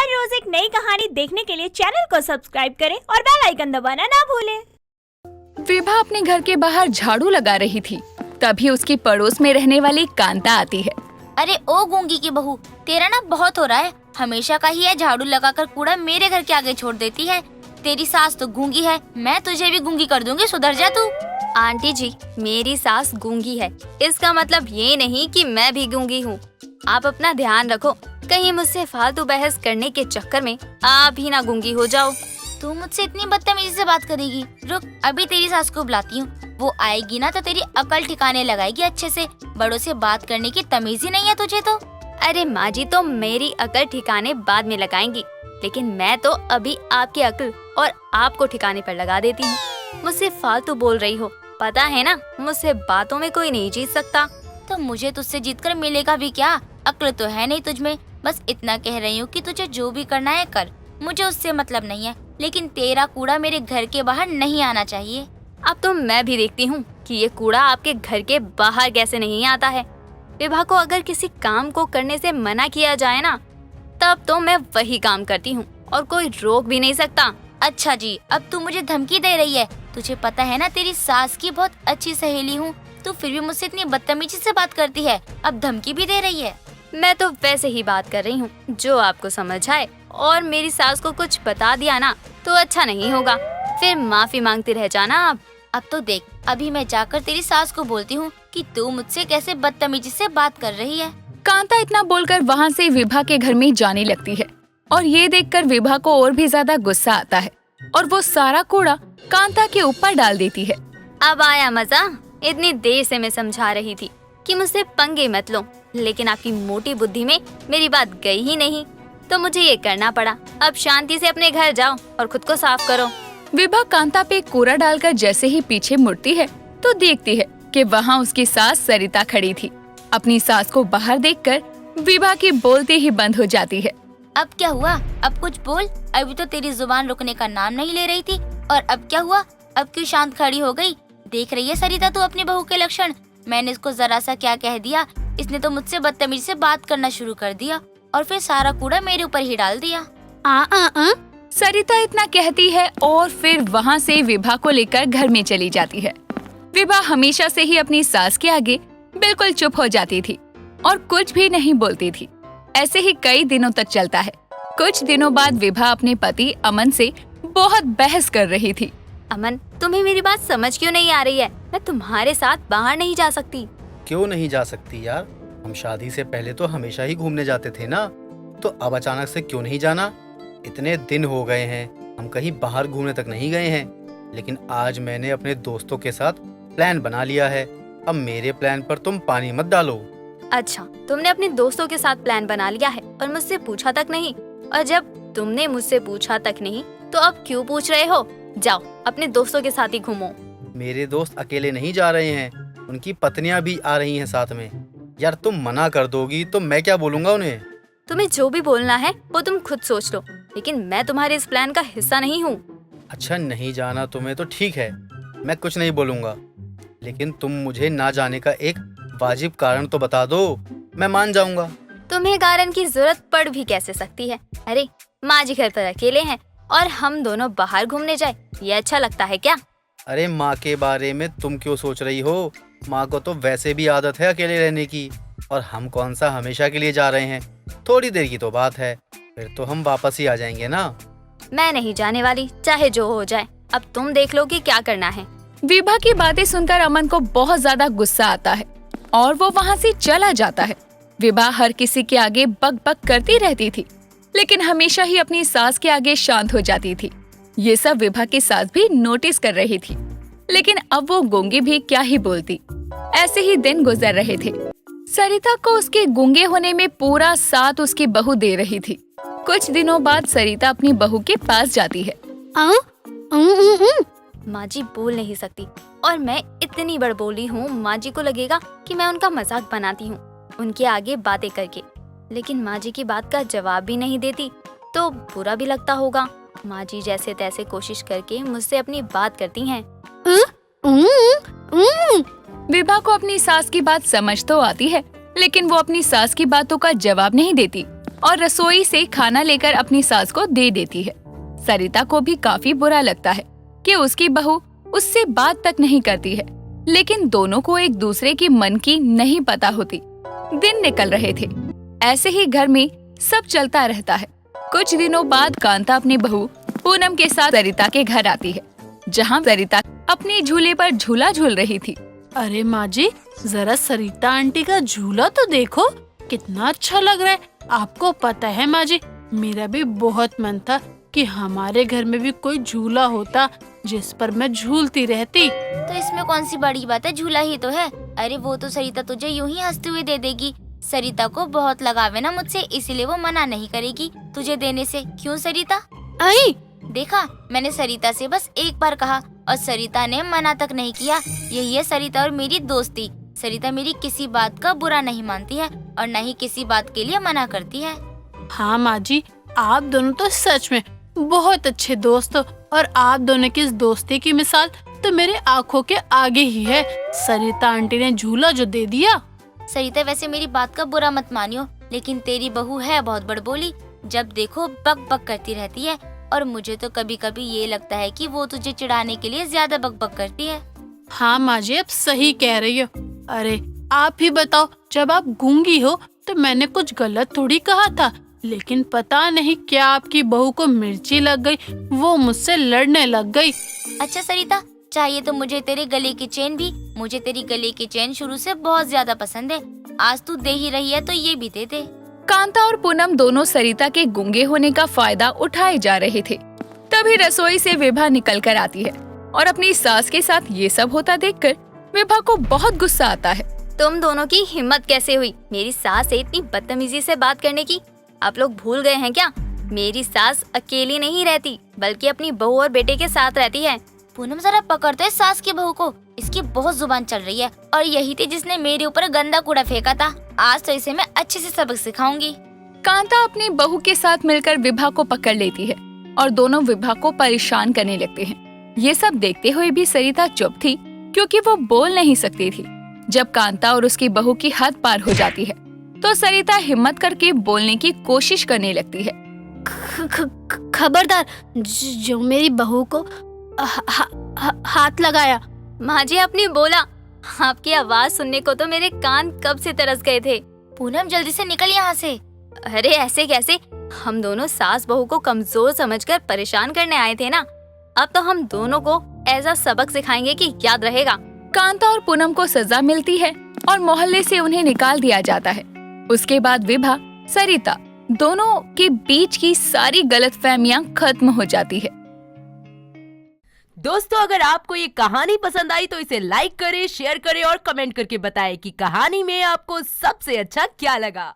हर रोज एक नई कहानी देखने के लिए चैनल को सब्सक्राइब करें और बेल आइकन दबाना ना भूलें। विभा अपने घर के बाहर झाड़ू लगा रही थी, तभी उसकी पड़ोस में रहने वाली कांता आती है। अरे ओ गूंगी की बहू, तेरा ना बहुत हो रहा है। हमेशा का ही है, झाड़ू लगाकर कूड़ा मेरे घर के आगे छोड़ देती है। तेरी सास तो गूंगी है, मैं तुझे भी गूंगी कर दूंगी, सुधर जा तू। आंटी जी, मेरी सास गूंगी है, इसका मतलब ये नहीं कि मैं भी गूंगी हूँ। आप अपना ध्यान रखो, कहीं मुझसे फालतू बहस करने के चक्कर में आप ही ना गूंगी हो जाओ। तू मुझसे इतनी बदतमीजी से बात करेगी? रुक, अभी तेरी सास को बुलाती हूँ। वो आएगी ना तो तेरी अकल ठिकाने लगाएगी अच्छे से। बड़ों से बात करने की तमीज ही नहीं है तुझे तो। अरे माँ जी तो मेरी अकल ठिकाने बाद में लगाएंगी, लेकिन मैं तो अभी आपकी अकल और आपको ठिकाने पर लगा देती हूँ। मुझसे फालतू बोल रही हो, पता है ना मुझसे बातों में कोई नहीं जीत सकता। तो मुझे तुझसे जीत कर मिलेगा भी क्या? अक्ल तो है नहीं तुझ में। बस इतना कह रही हूँ कि तुझे जो भी करना है कर, मुझे उससे मतलब नहीं है, लेकिन तेरा कूड़ा मेरे घर के बाहर नहीं आना चाहिए। अब तो मैं भी देखती हूँ कि ये कूड़ा आपके घर के बाहर कैसे नहीं आता है। विभा को अगर किसी काम को करने से मना किया जाए ना, तब तो मैं वही काम करती हूँ और कोई रोक भी नहीं सकता। अच्छा जी, अब तू मुझे धमकी दे रही है? तुझे पता है ना तेरी सास की बहुत अच्छी सहेली हूँ, तू फिर भी मुझसे इतनी बदतमीजी से बात करती है, अब धमकी भी दे रही है। मैं तो वैसे ही बात कर रही हूँ जो आपको समझ आए, और मेरी सास को कुछ बता दिया ना तो अच्छा नहीं होगा, फिर माफी मांगती रह जाना आप। अब तो देख, अभी मैं जाकर तेरी सास को बोलती हूँ कि तू मुझसे कैसे बदतमीजी से बात कर रही है। कांता इतना बोलकर वहाँ से विभा के घर में जाने लगती है और ये देखकर विभा को और भी ज्यादा गुस्सा आता है और वो सारा कूड़ा कांता के ऊपर डाल देती है। अब आया मजा? इतनी देर से मैं समझा रही थी कि मुझसे पंगे मत लो, लेकिन आपकी मोटी बुद्धि में मेरी बात गई ही नहीं, तो मुझे ये करना पड़ा। अब शांति से अपने घर जाओ और खुद को साफ करो। विभा कांता पे कूड़ा डालकर जैसे ही पीछे मुड़ती है तो देखती है कि वहाँ उसकी सास सरिता खड़ी थी। अपनी सास को बाहर देखकर विभा की बोलती ही बंद हो जाती है। अब क्या हुआ? अब कुछ बोल। अभी तो तेरी जुबान रुकने का नाम नहीं ले रही थी, और अब क्या हुआ? अब क्यों शांत खड़ी हो गई? देख रही है सरिता तू अपनी बहू के लक्षण? मैंने इसको जरा सा क्या कह दिया, इसने तो मुझसे बदतमीजी से बात करना शुरू कर दिया और फिर सारा कूड़ा मेरे ऊपर ही डाल दिया। सरिता इतना कहती है और फिर वहाँ से विभा को लेकर घर में चली जाती है। विभा हमेशा से ही अपनी सास के आगे बिल्कुल चुप हो जाती थी और कुछ भी नहीं बोलती थी। ऐसे ही कई दिनों तक चलता है। कुछ दिनों बाद विभा अपने पति अमन से बहुत बहस कर रही थी। अमन, तुम्हें मेरी बात समझ क्यों नहीं आ रही है? मैं तुम्हारे साथ बाहर नहीं जा सकती। क्यों नहीं जा सकती यार? हम शादी से पहले तो हमेशा ही घूमने जाते थे ना, तो अब अचानक से क्यों नहीं जाना? इतने दिन हो गए हैं, हम कहीं बाहर घूमने तक नहीं गए हैं। लेकिन आज मैंने अपने दोस्तों के साथ प्लान बना लिया है, अब मेरे प्लान पर तुम पानी मत डालो। अच्छा, तुमने अपने दोस्तों के साथ प्लान बना लिया है और मुझसे पूछा तक नहीं? और जब तुमने मुझसे पूछा तक नहीं तो अब क्यों पूछ रहे हो? जाओ अपने दोस्तों के साथ ही घूमो। मेरे दोस्त अकेले नहीं जा रहे हैं, उनकी पत्नियां भी आ रही हैं साथ में। यार तुम मना कर दोगी तो मैं क्या बोलूँगा उन्हें? तुम्हें जो भी बोलना है वो तुम खुद सोच लो, लेकिन मैं तुम्हारे इस प्लान का हिस्सा नहीं हूँ। अच्छा, नहीं जाना तुम्हें तो ठीक है, मैं कुछ नहीं बोलूँगा, लेकिन तुम मुझे ना जाने का एक वाजिब कारण तो बता दो, मैं मान जाऊँगा। तुम्हें कारण की जरूरत पड़ भी कैसे सकती है? अरे माँ जी घर पर अकेले हैं और हम दोनों बाहर घूमने जाए, ये अच्छा लगता है क्या? अरे माँ के बारे में तुम क्यों सोच रही हो? माँ को तो वैसे भी आदत है अकेले रहने की, और हम कौन सा हमेशा के लिए जा रहे हैं? थोड़ी देर की तो बात है, फिर तो हम वापस ही आ जाएंगे ना। मैं नहीं जाने वाली, चाहे जो हो जाए। अब तुम देख लो कि क्या करना है। विभा की बातें सुनकर अमन को बहुत ज्यादा गुस्सा आता है और वो वहाँ से चला जाता है। विभा हर किसी के आगे बक बक करती रहती थी, लेकिन हमेशा ही अपनी सास के आगे शांत हो जाती थी। ये सब विभा की सास भी नोटिस कर रही थी, लेकिन अब वो गूंगी भी क्या ही बोलती। ऐसे ही दिन गुजर रहे थे। सरिता को उसके गूंगे होने में पूरा साथ उसकी बहू दे रही थी। कुछ दिनों बाद सरिता अपनी बहू के पास जाती है। माँ जी बोल नहीं सकती और मैं इतनी बड़बोली हूँ, माँ जी को लगेगा कि मैं उनका मजाक बनाती हूँ उनके आगे बातें करके, लेकिन माँ जी की बात का जवाब भी नहीं देती तो बुरा भी लगता होगा। माँ जी जैसे तैसे कोशिश करके मुझसे अपनी बात करती हैं। विभा को अपनी सास की बात समझ तो आती है, लेकिन वो अपनी सास की बातों का जवाब नहीं देती और रसोई से खाना लेकर अपनी सास को दे देती है। सरिता को भी काफी बुरा लगता है कि उसकी बहू उससे बात तक नहीं करती है, लेकिन दोनों को एक दूसरे की मन की नहीं पता होती। दिन निकल रहे थे, ऐसे ही घर में सब चलता रहता है। कुछ दिनों बाद कांता अपनी बहू पूनम के साथ सरिता के घर आती है, जहाँ सरिता अपने झूले पर झूला झूल रही थी। अरे माँ जी, जरा सरिता आंटी का झूला तो देखो, कितना अच्छा लग रहा है। आपको पता है माँ जी, मेरा भी बहुत मन था कि हमारे घर में भी कोई झूला होता जिस पर मैं झूलती रहती। तो इसमें कौन सी बड़ी बात है, झूला ही तो है। अरे वो तो सरिता तुझे यूं ही हंसते हुए दे देगी। सरिता को बहुत लगाव है ना मुझसे, इसीलिए वो मना नहीं करेगी तुझे देने से। क्यों सरिता? आई देखा, मैंने सरिता से बस एक बार कहा और सरिता ने मना तक नहीं किया। यही है सरिता और मेरी दोस्ती। सरिता मेरी किसी बात का बुरा नहीं मानती है और न ही किसी बात के लिए मना करती है। हाँ माँ जी, आप दोनों तो सच में बहुत अच्छे दोस्त हो और आप दोनों की इस दोस्ती की मिसाल तो मेरे आँखों के आगे ही है। सरिता आंटी ने झूला जो दे दिया। सरिता वैसे मेरी बात का बुरा मत मानियो, लेकिन तेरी बहू है बहुत बड़बोली। जब देखो बक बक करती रहती है और मुझे तो कभी कभी ये लगता है कि वो तुझे चिढ़ाने के लिए ज्यादा बक बक करती है। हाँ माँ जी, आप सही कह रही हो। अरे आप ही बताओ, जब आप गूंगी हो तो मैंने कुछ गलत थोड़ी कहा था, लेकिन पता नहीं क्या आपकी बहू को मिर्ची लग गई, वो मुझसे लड़ने लग गई। अच्छा सरिता, चाहिए तो मुझे तेरे गले की चेन भी। मुझे तेरी गले की चेन शुरू से बहुत ज्यादा पसंद है। आज तू दे ही रही है तो ये भी दे दे। कांता और पूनम दोनों सरिता के गूंगे होने का फायदा उठाए जा रहे थे। तभी रसोई से विभा निकल कर आती है और अपनी सास के साथ ये सब होता देखकर विभा को बहुत गुस्सा आता है। तुम दोनों की हिम्मत कैसे हुई मेरी सास से इतनी बदतमीजी से बात करने की? आप लोग भूल गए हैं क्या? मेरी सास अकेली नहीं रहती, बल्कि अपनी बहू और बेटे के साथ रहती है। पूनम जरा पकड़ते है सास की बहू को, इसकी बहुत जुबान चल रही है। और यही थी जिसने मेरे ऊपर गंदा कूड़ा फेंका था। आज तो इसे मैं अच्छे से सबक सिखाऊंगी। कांता अपनी बहू के साथ मिलकर विभा को पकड़ लेती है और दोनों विभा को परेशान करने लगते हैं। ये सब देखते हुए भी सरिता चुप थी, क्योंकि वो बोल नहीं सकती थी। जब कांता और उसकी बहू की हद पार हो जाती है तो सरिता हिम्मत करके बोलने की कोशिश करने लगती है। खबरदार, जो मेरी बहू को हाथ लगाया। माँ जी आपने बोला। आपकी आवाज सुनने को तो मेरे कान कब से तरस गए थे। पूनम जल्दी से निकल यहाँ से। अरे ऐसे कैसे? हम दोनों सास बहू को कमजोर समझकर परेशान करने आए थे ना। अब तो हम दोनों को ऐसा सबक सिखाएंगे कि याद रहेगा। कांता और पूनम को सजा मिलती है और मोहल्ले से उन्हें निकाल दिया जाता है। उसके बाद विभा, सरिता दोनों के बीच की सारी गलतफहमियां खत्म हो जाती है। दोस्तों, अगर आपको ये कहानी पसंद आई तो इसे लाइक करें, शेयर करें और कमेंट करके बताएं कि कहानी में आपको सबसे अच्छा क्या लगा।